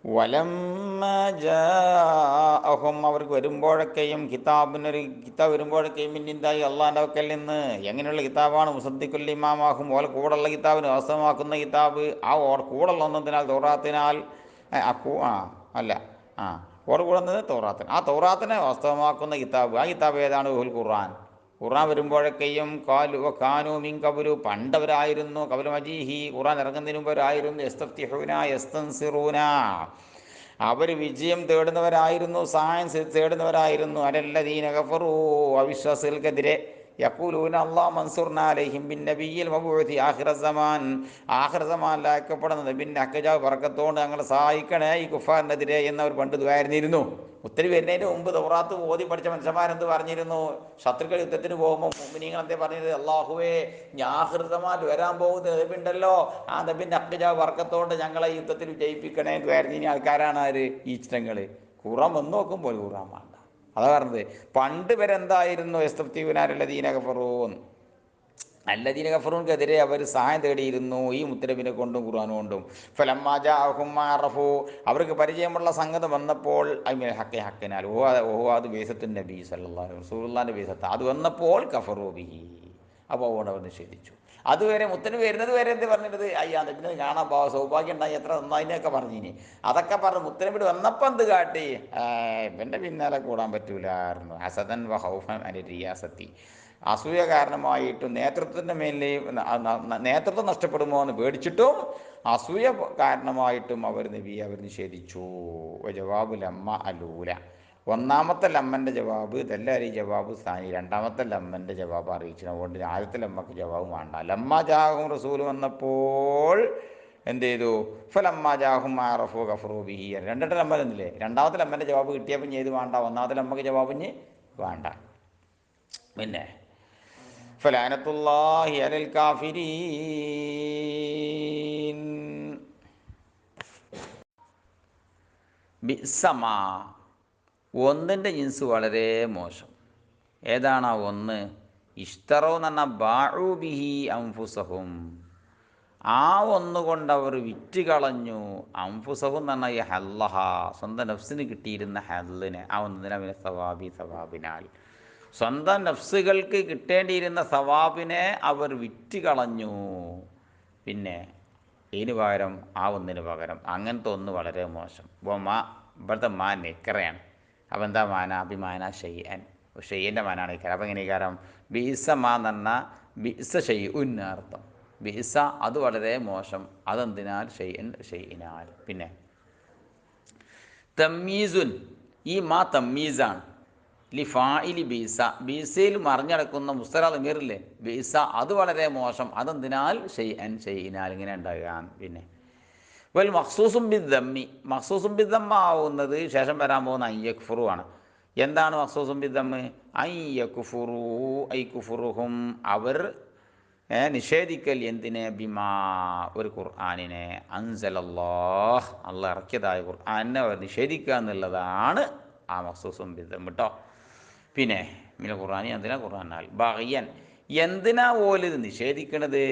വലമ്മ ജാഅഹും അവർക്ക് വരുമ്പോഴൊക്കെയും കിതാബ് വരുമ്പോഴൊക്കെയും പിന്നെന്തായി അള്ളാൻ്റെ വക്കൽ നിന്ന് എങ്ങനെയുള്ള കിതാബാണ് മുസദ്ദിഖുൽ ഇമാമാഹും ഓല കൂടെയുള്ള കിതാബിന് വാസ്തവമാക്കുന്ന കിതാബ് ആ ഓർ കൂടുള്ള ഒന്നതിനാൽ തൗറാത്തിനാൽ അല്ല ആ ഓർ കൂടുന്നത് തൗറാത്തിന് ആ തൗറാത്തിനെ വാസ്തവമാക്കുന്ന കിതാബ് ആ കിതാബ് ഏതാണ് ഉൽ ഖുർആൻ. ഖുർആൻ വരുമ്പോഴൊക്കെയും കാനു മിൻ കബുലു പണ്ടവരായിരുന്നു കബുൽ മജീഹി ഖുർആൻ ഇറങ്ങുന്നതിന് മുമ്പവരായിരുന്നു യസ്തഫ്തിഹൂന യസ്തൻസിറൂന അവർ വിജയം തേടുന്നവരായിരുന്നു, സഹായം തേടുന്നവരായിരുന്നു. അലല്ലദീന കഫറൂ അവിശ്വാസികൾക്കെതിരെ യഖൂലൂന അല്ലാഹു മൻസുർനാ അലൈഹിം ബിൻ നബിയ്യിൽ മബ്ഊസി ആഖിറസമാനിൽ അയക്കപ്പെടുന്നത് പിന്നെ അക്കജാവ് പറക്കത്തോണ്ട് ഞങ്ങളെ സഹായിക്കണേ ഈ കുഫാറിനെതിരെ എന്നവർ പണ്ട് ദ്വാരുന്നിരുന്നു. ഒത്തിരി വരുന്നതിന് മുമ്പ് തൗറാത്ത് ഓതി പഠിച്ച മനുഷ്യന്മാരെന്ത് പറഞ്ഞിരുന്നു? ശത്രുക്കൾ യുദ്ധത്തിന് പോകുമ്പോൾ മുഅ്മിനീങ്ങൾ എന്തേ പറഞ്ഞത്? അള്ളാഹുവേ ആഖിറസമാനിൽ വരാൻ പോകുന്ന നബിയുണ്ടല്ലോ, ആ നബിൻ്റെ അക്കജാവ് പറക്കത്തോണ്ട് ഞങ്ങളെ യുദ്ധത്തിൽ വിജയിപ്പിക്കണേ എന്ന് വരുന്ന ആൾക്കാരാണ് ആര്? ഈ ചിത്രങ്ങൾ. ഖുറാൻ വന്ന് നോക്കുമ്പോൾ ഖുറാൻ വേണ്ട. അതാ പറഞ്ഞത് പണ്ട് വരെന്തായിരുന്നു യസ്തഫ്തീനാരല്ലദീന കഫറൂൻ അല്ലദീന കഫറൂൻക്കെതിരെ അവർ സഹായം തേടിയിരുന്നു ഈ മുത്തനബിനെ കൊണ്ടും ഖുർആൻ കൊണ്ടും. ഫലമ്മാ ജാഅഹും മാ അറഫൂ അവർക്ക് പരിചയമുള്ള സംഗതി വന്നപ്പോൾ ഹക്കിനാൽ അത് ബേസത്തുൻ നബി സല്ലല്ലാഹു അലൈഹി റസൂലുള്ളാഹിൻ്റെ ബേസത്ത് അത് വന്നപ്പോൾ കഫറൂ ബിഹി അപ്പോൾ അതുകൊണ്ട് അവർ നിഷേധിച്ചു. അതുവരെ മുത്തന് വരുന്നത് വരെ എന്ത് പറഞ്ഞിട്ട് അയ്യാ നബിനെ കാണാൻ സൗഭാഗ്യം ഉണ്ടായി എത്ര നന്നായിനൊക്കെ പറഞ്ഞിനി. അതൊക്കെ പറഞ്ഞു മുത്തനബിട് വന്നപ്പോൾ എന്ത് കാട്ടി? ഇവൻ്റെ പിന്നാലെ കൂടാൻ പറ്റൂലായിരുന്നു. ഹസദൻ വ ഹൗഫൻ അനി റിയാസത്തി അസൂയ കാരണമായിട്ടും നേതൃത്വത്തിൻ്റെ മേലെ നേതൃത്വം നഷ്ടപ്പെടുമോ എന്ന് പേടിച്ചിട്ടും അസൂയ കാരണമായിട്ടും അവർ നിഷേധിച്ചു. ജവാബ് ലമ്മ അലൂല ഒന്നാമത്തെ ലമ്മൻ്റെ ജവാബ് ദല്ലാരി ജവാബ് സാനി രണ്ടാമത്തെ ലമ്മൻ്റെ ജവാബ് അറിയിച്ചു. അതുകൊണ്ട് ആദ്യത്തെ ലമ്മക്ക് ജവാബ് വേണ്ട. ലമ്മ ജാഹും റസൂൽ വന്നപ്പോൾ എന്ത് ചെയ്തു? ഫലമ്മ ജാഹും ആറഫു ഗഫറു ബിഹി രണ്ടെട്ട് ലമ്മ എന്നില്ലേ? രണ്ടാമത്തെ ലമ്മൻ്റെ ജവാബ് കിട്ടിയപ്പോൾ ഇനി ഏത് വേണ്ട? ഒന്നാമത്തെ ലമ്മക്ക് ജവാബ് ഇനി വേണ്ട. പിന്നെ ഫലാനത്തുല്ലാഹി അലൽ കാഫിരീൻ ബിസമാ ഒന്നിൻ്റെ ജിൻസ് വളരെ മോശം. ഏതാണ് ആ ഒന്ന്? ഇഷ്തറോ എന്ന് പറഞ്ഞാൽ ബാഉ ബിഹി അംഫുസഹും ആ ഒന്നുകൊണ്ട് അവർ വിറ്റ് കളഞ്ഞു. അംഫുസഹും എന്ന് പറഞ്ഞാൽ ഈ ഹല്ലഹ സ്വന്തം നഫ്സിന് കിട്ടിയിരുന്ന ഹല്ലിനെ ആ ഒന്നിനെ പിന്നെ സവാബിനാൽ സ്വന്തം നഫ്സുകൾക്ക് കിട്ടേണ്ടിയിരുന്ന സവാബിനെ അവർ വിറ്റ് കളഞ്ഞു. പിന്നെ ഇതിന് പകരം ആ ഒന്നിന് പകരം അങ്ങനത്തെ ഒന്ന് വളരെ മോശം. ഇപ്പോൾ ഇവിടുത്തെ മാ നെക്കറയാണ്. അപ്പോൾ എന്താ മാന? അഭിമാന ഷെയ്യൻ ഷെയ്യൻ്റെ മാനാണ് ഇക്കാരം. അപ്പോൾ എങ്ങനെ ഇക്കാരം? ബിഇസ മാ എന്ന് പറഞ്ഞാൽ ബിഇസ ഷെയ്ഉൻ അർത്ഥം. ബിഇസ അത് വളരെ മോശം. അതെന്തിനാൽ? ഷെയ്ഇനാൽ. പിന്നെ തമ്മീസുൻ ഈ മാ തമ്മീസാണ്. ലിഫാഇലി ബീസ ബീസയിൽ മറിഞ്ഞടക്കുന്ന മുസ്തറ ദമീറില്ലേ ബീസ അത് വളരെ മോശം. അതെന്തിനാൽ? ഷെയ്ഇനാൽ ഇങ്ങനെ ഉണ്ടാകുക. പിന്നെ വൽ മഖ്സൂസും ബിദ്ദമ്മി മഖ്സൂസും ബിദ്ദമ്മ ആവുന്നത് ശേഷം വരാൻ പോകുന്ന അയ്യക്ഫുറു ആണ്. എന്താണ് മഖ്സൂസും ബിദ്ദമ്മ്? അയ്യക്ഫുറു ഐ കുഫുറുഹും അവർ നിഷേധിക്കൽ എന്തിനെ? ബിമാ ഒരു ഖുർആനിനെ അൻസലല്ലാഹ് അള്ളാഹ് ഇറക്കിയതായ ഖുർആനിനെ അവർ നിഷേധിക്കുക എന്നുള്ളതാണ് ആ മഖ്സൂസും ബിദ്ദമ്മ് കേട്ടോ. പിന്നെ ഖുർആനി എന്തിനാ ഖുർആനാൽ ബഗിയൻ എന്തിനാ ഓല് ഇത് നിഷേധിക്കണത്?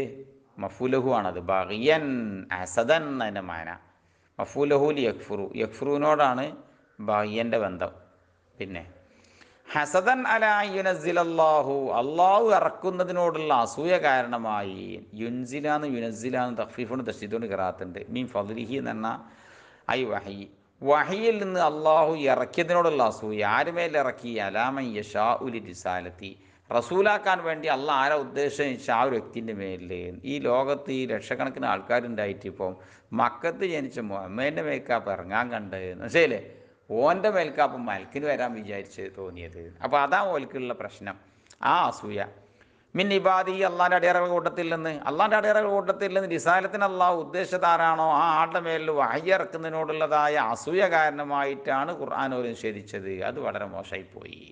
മഫൂലഹു ആണത്. ബഗിയൻ ഹസദൻ അതിൻ്റെ മാന. മഫൂലഹുൽ യക്ഫുറു യക്ഫുറുവിനോടാണ് ബഗിയൻ്റെ ബന്ധം. പിന്നെ ഹസദൻ അല യുനസിലല്ലാഹു അള്ളാഹു ഇറക്കുന്നതിനോടുള്ള അസൂയ കാരണമായി യുൻസിലാന്ന് യുനസിലാന്ന് തഖ്ഫീഫുണ്ട് തശ്ദീദുണ്ട് ഖിറാഅത്തുണ്ട്. മീൻ ഫദ്ലിഹി എന്ന് പറഞ്ഞാൽ ഐ വഹി വഹിയിൽ നിന്ന് അള്ളാഹു ഇറക്കിയതിനോടുള്ള അസൂയ ആരുമേൽ ഇറക്കി? അലാമൻ യശാ ഉലി റിസാലത്തി റസൂലാക്കാൻ വേണ്ടി അള്ളാഹ് ആരാ ഉദ്ദേശിച്ച ആ ഒരു വ്യക്തിൻ്റെ മേലിൽ. ഈ ലോകത്ത് ഈ ലക്ഷക്കണക്കിന് ആൾക്കാരുണ്ടായിട്ട് ഇപ്പം മക്കത്ത് ജനിച്ച മുഹമ്മദിൻ്റെ മേൽക്കാപ്പ് ഇറങ്ങാൻ കണ്ട് മനസ്സിലെ ഓൻ്റെ മേൽക്കാപ്പം മൽക്കിന് വരാൻ വിചാരിച്ച് തോന്നിയത്. അപ്പോൾ അതാ ഓൽക്കുള്ള പ്രശ്നം, ആ അസൂയ. മിൻ ഇബാദി അള്ളാൻ്റെ അടിയറകൾ കൂട്ടത്തിൽ നിന്ന് അള്ളാൻ്റെ അടിയറകൾ കൂട്ടത്തിൽ നിന്ന് റിസാലത്തിന് അള്ളാഹു ഉദ്ദേശിച്ചതാരാണോ ആ ആളുടെ മേലിൽ വഹി ഇറക്കുന്നതിനോടുള്ളതായ അസൂയ കാരണമായിട്ടാണ് ഖുർആൻ ഒരു നിഷേധിച്ചത്. അത് വളരെ മോശമായിപ്പോയി.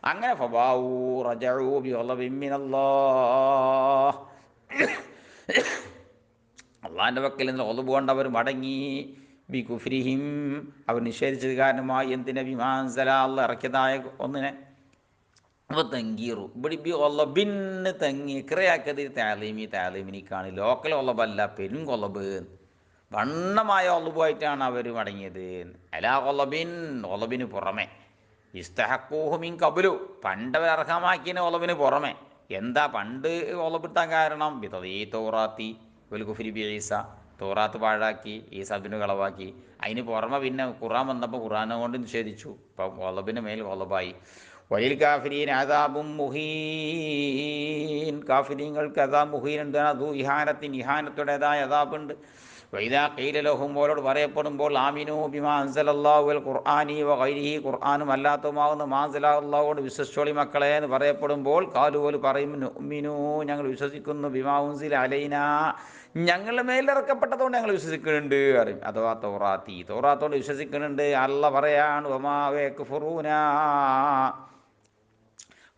അങ്ങനെ ഫബാവൂ റജഊ ബിഗളബിൻ മിനല്ലാഹ് അള്ളാഹിൻ്റെ വക്കൽ നിന്ന് ഒളു പോകേണ്ടവർ മടങ്ങി. ബി കുഫ്രിഹിം അവർ നിഷേധിച്ചത് കാരണമായി എന്തിനെ? ബിമാൻസല അള്ളാഹ് ഇറക്കിയതായ ഒന്നിനെ. അപ്പോൾ തങ്കീറു ഇവിടെ ബി ഒളബിന് തങ്ങി ഇക്രയാക്കത് താലീമി താലീമിനിക്കാണ് ലോക്കൽ ഒളബല്ല പെരും കൊളബ്. വണ്ണമായ ഒലബുമായിട്ടാണ് അവർ മടങ്ങിയത്. അലാ ഒലബിൻ, ഒലബിന് പുറമെ, ഇസ്തഹക്കൂഹുമിൻ കബുലു, പണ്ടവർ അർഹമാക്കിയ ഒലബിന് പുറമെ. എന്താ പണ്ട് ഒലബിട്ടാൻ കാരണം? ബിതീ തൗറാത്തി വൽ കുഫ്രി ബി ഈസ, തൗറാത്ത് പാഴാക്കി, ഈസാബിന് കളവാക്കി. അതിന് പുറമെ പിന്നെ ഖുർആൻ വന്നപ്പോൾ ഖുർആനെ കൊണ്ട് നിഷേധിച്ചു. ഇപ്പം ഒലബിന് മേൽ ഒലബായി. വലിൽ കാഫിരീൻ അദാബും മുഹീൻ, കാഫിരീങ്ങൾക്ക് അദാബ് മുഹീനുണ്ട്. അതു ഇഹാനത്തുടേതായ അദാബുണ്ട്. വൈദാ ഖീല ലഹും, ഓരോട് പറയപ്പെടുമ്പോൾ, ആമിനു ബിമാ അൻസലല്ലാഹു വൽ ഖുർആനി വ ഗൈരിഹി, ഖുർആനും അല്ലാത്തതുമാകുന്ന മാ അൻസലല്ലാഹു കൊണ്ട് വിശ്വസിച്ചോളി മക്കളെ എന്ന് പറയപ്പെടുമ്പോൾ, ഖാലു ഓല് പറയും, നുഅ്മിനു, ഞങ്ങൾ വിശ്വസിക്കുന്നു, ബിമാ ഉൻസില അലൈനാ, ഞങ്ങളുടെ മേലിറക്കപ്പെട്ടതുകൊണ്ട് ഞങ്ങൾ വിശ്വസിക്കുന്നുണ്ട് പറയും. അഥവാ തൗറാത്തി, തൗറാത്തോട് വിശ്വസിക്കുന്നുണ്ട്. അല്ല പറയാണ്, വമാ യക്ഫുറൂന,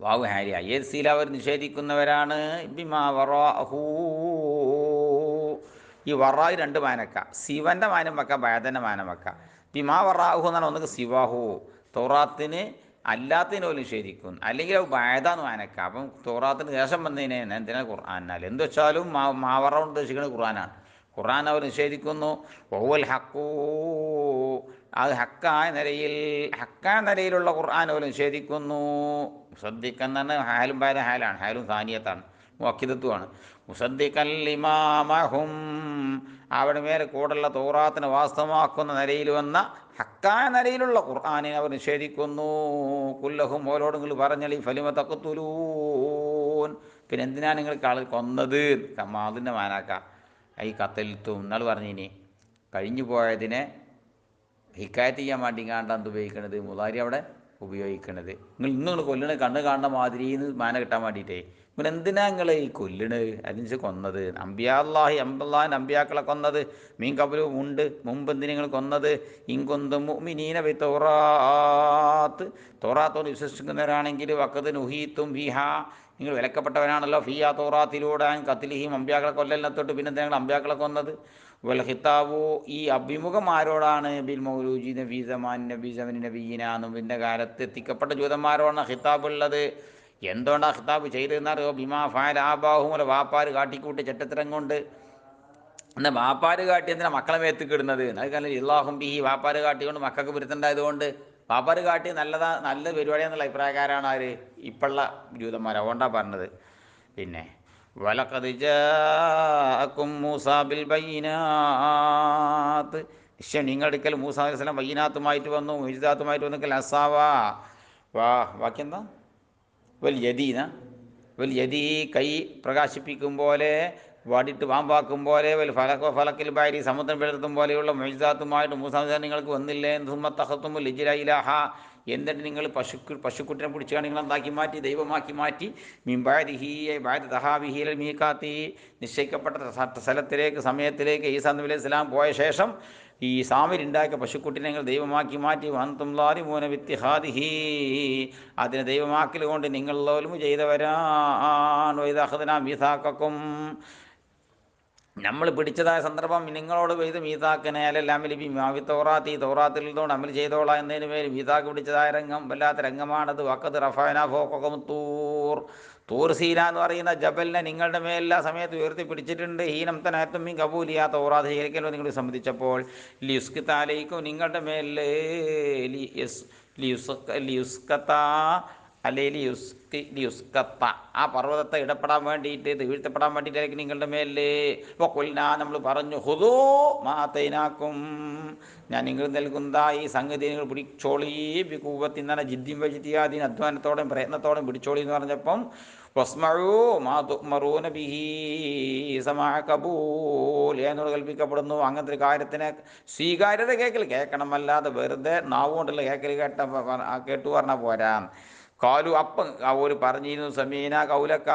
വാവ് ഹാരിയ, യേസിൽ അവർ നിഷേധിക്കുന്നവരാണ്. ബിമാ വറാഹു, ഈ വറായി രണ്ട് മാനക്ക, ശിവൻ്റെ മാനം വെക്ക, ബാദൻ്റെ മാനം വെക്ക. ബിമാ വറാഹു എന്നാണ് ഒന്നുകിൽ സിവാഹു, തൗറാത്തിന് അല്ലാത്തതിനെ പോലും നിഷേധിക്കും, അല്ലെങ്കിൽ അത് ബാദാന്ന് മാനക്ക. അപ്പം തൗറാത്തിന് ശേഷം വന്നതിനെ എന്തിനാ ഖുർആനാൽ എന്ത് വെച്ചാലും മാവറ ഉദ്ദേശിക്കുന്നത് ഖുർആനാണ്. ഖുർആൻ അവർ നിഷേധിക്കുന്നു. വഹുവൽ ഹക്കൂ, അത് ഹക്കായ നിലയിലുള്ള ഖുർആൻ അവർ നിഷേധിക്കുന്നു. മുസദ്ദിഖൻ എന്ന് പറഞ്ഞാൽ ഹാലും ബാദ ഹാലാണ്, ഹാലും സാനിയത്താണ്, മുഅക്കിദത്തുമാണ്. മുസദ്ദിഖൻ ലിമാമഹും, അവിടെ മേലെ കൂടുള്ള തൗറാത്തിനെ വാസ്തവമാക്കുന്ന നിലയിൽ വന്ന ഹക്കായ നിലയിലുള്ള ഖുർആനെ അവർ നിഷേധിക്കുന്നു. കുല്ലഹും, ഓരോട് നിങ്ങൾ പറഞ്ഞളി, ഫലിമ തഖ്തുലൂൻ, പിന്നെ എന്തിനാണ് നിങ്ങൾ ആൾ കൊന്നത്? മാതിൻ്റെ മാനാക്ക ഈ കത്തൽത്തും എന്നാൽ പറഞ്ഞിനി കഴിഞ്ഞു പോയതിനെ ഹിക്കായത്ത് ചെയ്യാൻ വേണ്ടി കാണ്ടാന്ത് ഉപയോഗിക്കണത്, മുതാരി അവിടെ ഉപയോഗിക്കണത്. നിങ്ങൾ കൊല്ലണ കണ്ണ് കാണുന്ന മാതിരി മാന കിട്ടാൻ വേണ്ടിയിട്ടേ. പിന്നെ എന്തിനാ നിങ്ങൾ ഈ കൊല്ലണ്? അതിന് കൊന്നത് അമ്പിയാഹി അമ്പിയാക്കളെ കൊന്നത്. മീൻ കബലും ഉണ്ട്, മുമ്പ് എന്തിനാ നിങ്ങൾ കൊന്നത്? ഇങ്കൊന്തും മുഅ്മിനീന ബി തൗറാത്ത്, തൗറാത്തോട് വിശ്വസിക്കുന്നവരാണെങ്കിൽ വഖദ് നുഹീത്തും ഫീഹാ, നിങ്ങൾ വിലക്കപ്പെട്ടവനാണല്ലോ ഫിയാ തൗറാത്തിലൂടെ കത്തിലിഹിം, അമ്പിയാക്കളെ കൊല്ലലിനെ തൊട്ട്. പിന്നെ എന്തിനാ അമ്പിയാക്കളെ കൊന്നത്? വൽ ഖിതാബു, ഈ അഭിമുഖം ആരോടാണ്? ബിൽ മൗലൂജി നബി സമാൻ നബി സമൻ നബീന, നബിൻ്റെ കാലത്ത് എത്തിക്കപ്പെട്ട ജൂതന്മാരോടാണ് ഖിതാബ് ഉള്ളത്. എന്തുകൊണ്ടാണ് ഖിതാബ് ചെയ്തതെന്നറിയോ? ബിമാ ഫഅല ആബാഹും, അല്ല വാപ്പാര് കാട്ടിക്കൂട്ടി ചെറ്റത്തരം കൊണ്ട്. എന്നാൽ വാപ്പാര് കാട്ടി എന്തിനാ മക്കളെ മേത്തിക്കിടുന്നത്? അത് കാരണം ഇല്ലാഹും ബിഹി, വാപ്പാര് കാട്ടിക്കൊണ്ട് മക്കൾക്ക് വിരുദ്ധണ്ടായതുകൊണ്ട്. വാപ്പാര് കാട്ടി നല്ല പരിപാടിയാണെന്നുള്ള അഭിപ്രായക്കാരാണ് ആര്? ഇപ്പോഴുള്ള ജൂതന്മാർ. അതുകൊണ്ടാണ് പറഞ്ഞത്. പിന്നെ വലഖദ് ജാഅക്കും മൂസാ ബിൽ ബയ്യിനാത്ത്, നിശ്ചയം നിങ്ങളുടെ അടുക്കൽ മൂസാ അലൈഹി സ്വലാം ബയ്യിനാത്തുമായിട്ട് വന്നു, മുഅ്ജിസാത്തുമായിട്ട് വന്നു. അസാവ, ബാക്കിയെന്താ? വൽ യദീ, കൈ പ്രകാശിപ്പിക്കും പോലെ, വാടിയിട്ട് പാമ്പാക്കും പോലെ, ഫലക്കിൽ ബാരി, സമുദ്രം പിളർത്തും പോലെയുള്ള മുഅ്ജിസാത്തുമായിട്ട് മൂസാ നിങ്ങൾക്ക് വന്നില്ലേ? സുമ്മത്തഖത്തുമുൽ ഇജ്ല ഇലാഹ, എന്നിട്ട് നിങ്ങൾ പശുക്കുട്ടിനെ പിടിച്ചാണ് നിങ്ങൾ എന്താക്കി മാറ്റി? ദൈവമാക്കി മാറ്റി. മിംബാദിഹി ബാദ ദഹാബിഹി അൽ മീഖാത്തി, നിശ്ചയിക്കപ്പെട്ട സ്ഥലത്തിലേക്ക്, സമയത്തിലേക്ക് ഈസാ നബി അലൈഹി സ്വലാം പോയ ശേഷം ഈ സാമിലുണ്ടാക്കിയ പശുക്കുട്ടിനെ നിങ്ങൾ ദൈവമാക്കി മാറ്റി. വൻതും ലാലിമൂന ബിത്തിഹാദിഹി, അതിനെ ദൈവമാക്കൽ കൊണ്ട് നിങ്ങൾ ലോലുമ ചെയ്തവരാണ്. വൈദാഖദ്നാ മീസാഖക്കും, നമ്മൾ പിടിച്ചതായ സന്ദർഭം നിങ്ങളോട് പെയ്ത് മീതാക്കിനെ അലല്ലാമിൽ മാവി തൗറാത്തി, തൗറാത്തിലൂടെ അമൽ ചെയ്തോളാം എന്നതിന് പേര് മീതാക്ക് പിടിച്ചതായ രംഗം വല്ലാത്ത രംഗമാണത്. വഖദ് റഫഅനാ ഫൗഖകും തൂർ സീന എന്ന് പറയുന്ന ജബലിനെ നിങ്ങളുടെ മേലെല്ലാ സമയത്ത് ഉയർത്തി പിടിച്ചിട്ടുണ്ട്. ഹീനം തനത്തും മീൻ കബൂലിയ, തൗറാത്ത് സ്വീകരിക്കലോ നിങ്ങൾ സംബന്ധിച്ചപ്പോൾ. ലിയുസ്കിത്താലേക്കും, നിങ്ങളുടെ മേലിൽ ലിയുസ്കത്ത അല്ലെങ്കിൽ ലിയുസ്കത്ത, ആ പർവ്വതത്തെ ഇടപെടാൻ വേണ്ടിയിട്ട്, ഇത് വീഴ്ത്തപ്പെടാൻ വേണ്ടിയിട്ടായിരിക്കും നിങ്ങളുടെ മേലിൽ. കൊൽന, നമ്മൾ പറഞ്ഞു, ഹുദൂ മാതൈനാക്കും, ഞാൻ നിങ്ങൾ നൽകുന്ന ഈ സംഗതി നിങ്ങൾ പിടിച്ചോളി. ബികൂവത്തി എന്ന് പറഞ്ഞാൽ ജിദ്ദിം വജിത്തിയാദീൻ, അധ്വാനത്തോടെയും പ്രയത്നത്തോടെയും പിടിച്ചോളി എന്ന് പറഞ്ഞപ്പം വസ്മഉ മാ തുഅ്മറൂന ബിഹി സമാഅ ഖബൂൽ, എന്നോട് കൽപ്പിക്കപ്പെടുന്നു അങ്ങനത്തെ ഒരു കാര്യത്തിന് സ്വീകാര്യത കേൾക്കണം, അല്ലാതെ വെറുതെ നാവുകൊണ്ടുള്ള കേട്ടു പറഞ്ഞാൽ പോരാ. കാലു, അപ്പം അവർ പറഞ്ഞിരുന്നു, സമീന കൗലക്ക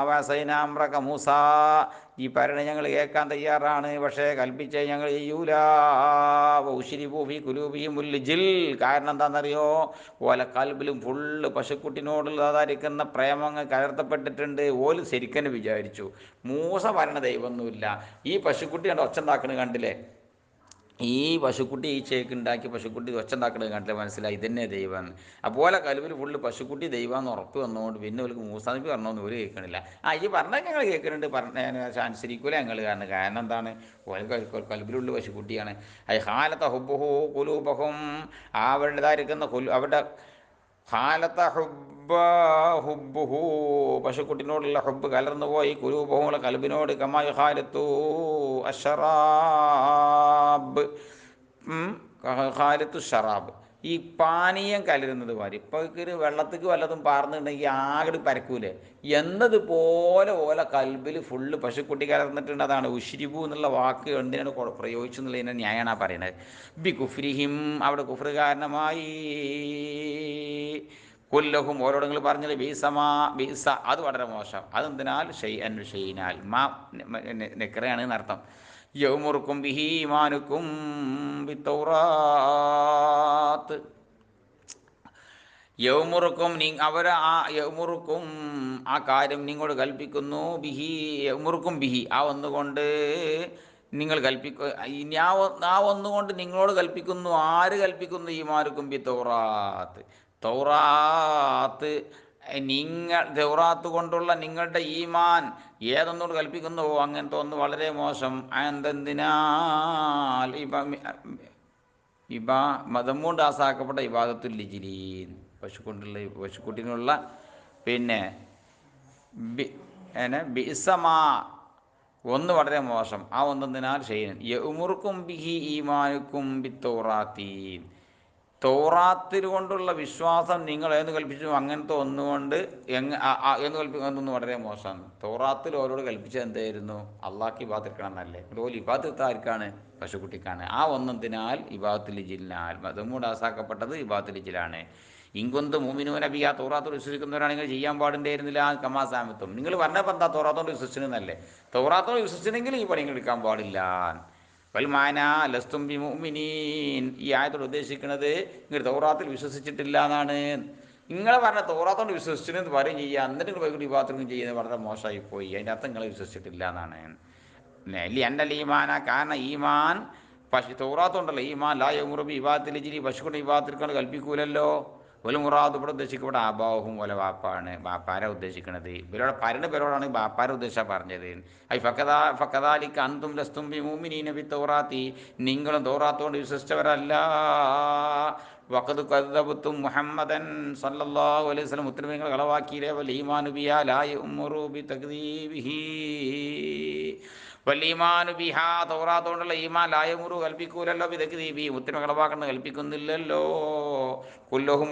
വസൈന അമ്രക മൂസ, ഈ ഭരണ ഞങ്ങൾ കേൾക്കാൻ തയ്യാറാണ്, പക്ഷേ കൽപ്പിച്ച ഞങ്ങൾ ചെയ്യൂല. ഉശിരിബൂഫി കുലൂബി മുല്ലിജിൽ, കാരണം എന്താണെന്നറിയോ? ഓല കൽബിലും ഫുള്ള് പശുക്കുട്ടിനോടുള്ളതായിരിക്കുന്ന പ്രേമങ്ങൾ കലർത്തപ്പെട്ടിട്ടുണ്ട്. ഓല് ശരിക്കന്നെ വിചാരിച്ചു മൂസ ഭരണ ദൈവമൊന്നുമില്ല, ഈ പശുക്കുട്ടി കണ്ട് ഒച്ച ഉണ്ടാക്കുന്നത് കണ്ടില്ലേ, ഈ പശുക്കുട്ടി ഈ ചേക്ക് ഉണ്ടാക്കി പശുക്കുട്ടി ഒച്ച ഉണ്ടാക്കുന്നത് കണ്ടിട്ട് മനസ്സിലായി ഇതന്നെ ദൈവമാണ്. അതുപോലെ കലുവിൽ ഫുള്ള് പശുക്കുട്ടി ദൈവമെന്ന് ഉറപ്പ് വന്നുകൊണ്ട് പിന്നെ അവർക്ക് മൂസാനബി പറഞ്ഞൊന്നും ഒരു കേൾക്കണില്ല. ഈ പറഞ്ഞാൽ ഞങ്ങൾ കേൾക്കുന്നുണ്ട്, പറഞ്ഞ അനുസരിക്കൂല ഞങ്ങൾ. കാരണം എന്താണ്, കൽബിലുള്ള പശുക്കുട്ടിയാണ്. ഹാലത്ത ഹുബുഹു കുലൂബഹും, അവരുടേതായിരിക്കുന്ന അവരുടെ ഹാലത്ത ഹുബ്ബുഹു പശുക്കുട്ടിനോടുള്ള ഹുബ്ബ് കലർന്നു പോയി, കുലൂബഹുമുള്ള കൽബിനോട്, കമായി ഹാലത്തു അഷറാബ്, ഖാലത്തു ഷറാബ്, ഈ പാനീയം കലരുന്നത് മാതിരി. ഇപ്പോൾ ഒരു വെള്ളത്തേക്ക് വല്ലതും പാർന്നുണ്ടെങ്കിൽ ആകെ പരക്കൂലേ എന്നതുപോലെ ഓല കൽബിൽ ഫുള്ള് പശുക്കുട്ടി കലർന്നിട്ടുണ്ട്. അതാണ് ഉഷ്രിബു എന്നുള്ള വാക്ക് എന്തിനാണ് പ്രയോഗിച്ചു എന്നുള്ളതിൻ്റെ ന്യായമാണ് ആ പറയുന്നത്. ബി കുഫ്രിഹിം, അവിടെ കുഫ്ര് കാരണമായി, കൊല്ലഹും ഓരോടെങ്കിലും പറഞ്ഞത് ബീസമാ ബീസ, അത് വളരെ മോശം. അതെന്തിനാൽ ഷെയ്അൻ ഷെയ്നാൽ മാ നെക്കറയാണ് എന്നർത്ഥം. യൗമുറുക്കും ബിഹി ഈമാനുക്കും ബിത്തൗറാത്ത്, യൗമുറുക്കും അവർ ആ യൗമുറുക്കും ആ കാര്യം നിങ്ങളോട് കൽപ്പിക്കുന്നു, ബിഹി യൗമുറുക്കും ബിഹി ആ ഒന്നുകൊണ്ട് നിങ്ങൾ ഇനി ആ ഒന്നുകൊണ്ട് നിങ്ങളോട് കൽപ്പിക്കുന്നു. ആര് കൽപ്പിക്കുന്നു? ഈമാനുക്കും ബി തൗറാത്ത്, തൗറാത്ത് തൗറാത്ത് കൊണ്ടുള്ള നിങ്ങളുടെ ഈമാൻ ഏതൊന്നുകൊണ്ട് കൽപ്പിക്കുന്നുവോ അങ്ങനത്തെ ഒന്ന് വളരെ മോശം. എന്തെന്തിനാൽ മതം കൊണ്ട് ആസാക്കപ്പെട്ട ഇബാദത്തുൽ ലിജിലീൻ, പശുക്കുട്ടിനുള്ള പിന്നെ ബിസമാ ഒന്ന് വളരെ മോശം. ആ ഒന്നെന്തിനാൽ ചെയ്യൻ യഉമുറുക്കും ബിഹി ഈമാനുക്കും ബിത്തൗറാത്തീൻ, തൗറാത്തിൽ കൊണ്ടുള്ള വിശ്വാസം നിങ്ങൾ എന്ന് കൽപ്പിച്ചു അങ്ങനത്തെ ഒന്നുകൊണ്ട് എന്ന് കൽപ്പിക്കുന്നതൊന്നും വളരെ മോശമാണ്. തൗറാത്തിൽ ഓരോട് കൽപ്പിച്ചത് എന്തായിരുന്നു? അള്ളാഹ്ക്ക് ഇബാദത്തിരിക്കണം എന്നല്ലേ. ഓല് ഇബാദത്ത് ആർക്കാണ്? പശുക്കുട്ടിക്കാണ്. ആ ഒന്നെന്തിനാൽ ഇബാദത്തുൽ ജിൽനാൽ, മതമൂട് ആസാക്കപ്പെട്ടത് ഇബാദത്തുൽ ജിലാണ്. ഇങ്കൊന്ത് മുഅ്മിനൂന ബിഹ, തൗറാത്തോട് വിശ്വസിക്കുന്നവരാണെങ്കിൽ ചെയ്യാൻ പാടുണ്ടായിരുന്നില്ല. കമാസാമത്തും, നിങ്ങൾ പറഞ്ഞപ്പോൾ എന്താ തൗറാത്തോട് വിശ്വസിച്ചെന്നല്ലേ. തൗറാത്തോട് വിശ്വസിച്ചെങ്കിൽ ഈ പണികൾ എടുക്കാൻ പാടില്ല. വൽമാന ലസ്തും ബി മുഅ്മിനീൻ, ഈ ആയത്തോട് ഉദ്ദേശിക്കുന്നത് നിങ്ങൾ തൗറാത്തിൽ വിശ്വസിച്ചിട്ടില്ല എന്നാണ്. നിങ്ങൾ പറഞ്ഞ തൗറാത്തോട് വിശ്വസിച്ചെന്ന് പറയും ചെയ്യുക, എന്നിട്ട് നിങ്ങൾ വൈകുണ്ഠ വിഭാഗത്തിനും ചെയ്യുന്നത് വളരെ മോശമായിപ്പോയി. അതിൻ്റെ അർത്ഥം നിങ്ങൾ വിശ്വസിച്ചിട്ടില്ല എന്നാണ്. എൻ്റെ ഈമാന, കാരണം ഈമാൻ തൗറാത്തുണ്ടല്ലോ, ഈമാൻ ലാ യമുറുബി വിഭാഗത്തിൽ ജിരി, പശുക്കളുടെ വിഭാഗത്തിൽക്കാണ് കൽപ്പിക്കൂലല്ലോ. ഒരു മുറാദ് ഇവിടെ ഉദ്ദേശിക്കപ്പെട്ട ആബാഹും ഒല വാപ്പാണ്, ബാപ്പാരെ ഉദ്ദേശിക്കുന്നത്. ഇവരോടെ പരന് പേരോടാണ് ബാപ്പാരെ ഉദ്ദേശിച്ചാണ് പറഞ്ഞത്. ഫക്കദാലിക അന്തും ലസ്തും ബി മുഅ്മിനീന ബി തൗറാത്തി, നിങ്ങളും തൗറാത്തോണ്ട് വിശ്വസിച്ചവരല്ല. വഖദ് കദ്ദബതും മുഹമ്മദൻ സല്ലല്ലാഹു അലൈഹി വസല്ലം, മുത്തനബിയെ കളവാക്കിയില്ലേ. വൽ ഈമാനു ബിഹാ ലാ യഉമുറു ബി തക്ദീബിഹി, വല്ലീമാനു ബിഹാ തൗറാത്തോണ്ടുള്ള ഈമാൻ ലാ യമുറു കൽപ്പിക്കൂലല്ലോ, ബി തക്ദീബിഹി മുത്തനബി കളവാക്കണം കൽപ്പിക്കുന്നില്ലല്ലോ. കുല്ലഹും